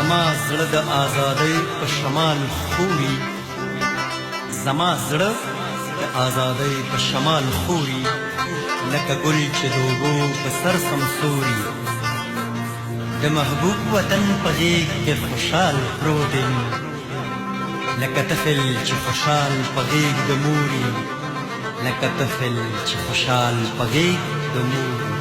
زما زړه د آزادۍ په شمال خوري، زما زړه د آزادۍ په شمال خوري، لکه ګل چې د اوبو په سر سمسوري. د محبوب وطن په غېږ کې خوشحال پروت یم، لکه طفل چې خوشحال په غېږ د موري، لکه طفل چې خوشحال په غېږ د موري.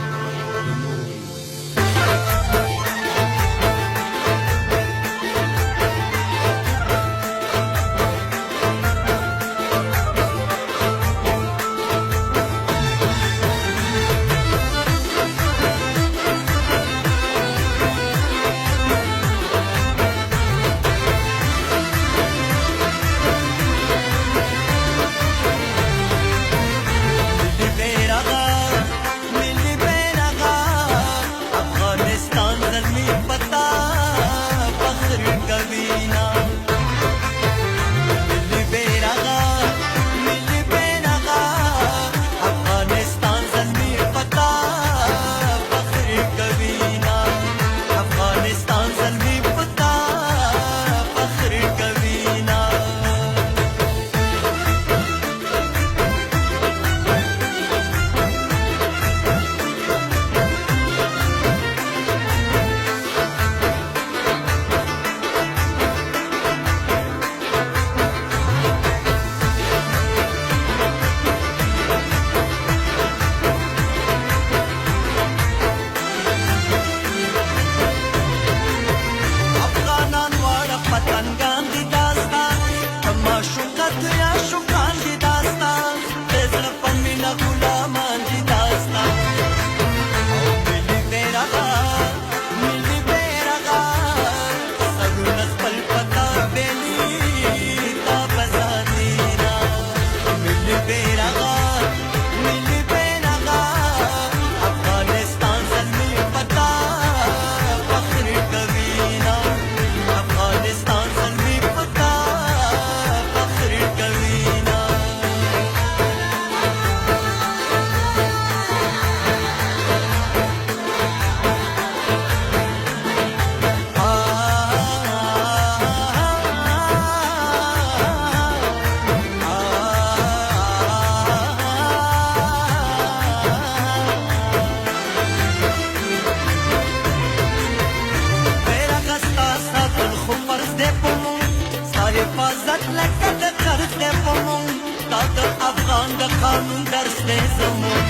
قانون درس دی زمون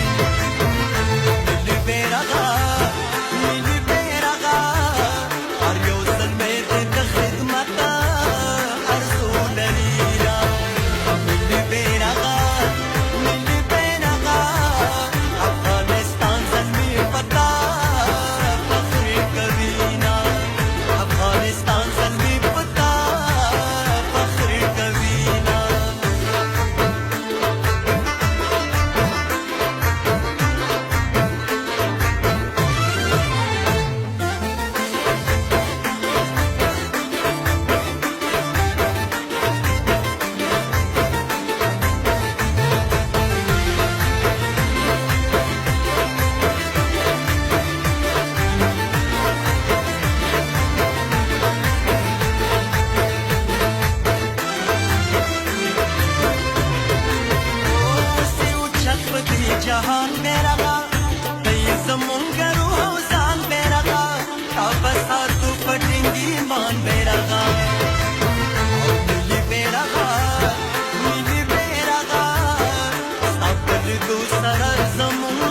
ملي بیرغه ملي بیرغه هر یو زلمی دی د خدمت ارزو لري را ملي بیرغه ملي بیرغه افغانستان زلمی پتا فخر کوي نا افغانستان زلمی پتا فخر کوي نا जहान बेरगा कई समुंगर हुसान बेरगा ताबसा तू पटिंगी मान बेरगा मिली बेरगा सबल दूसरा जमुन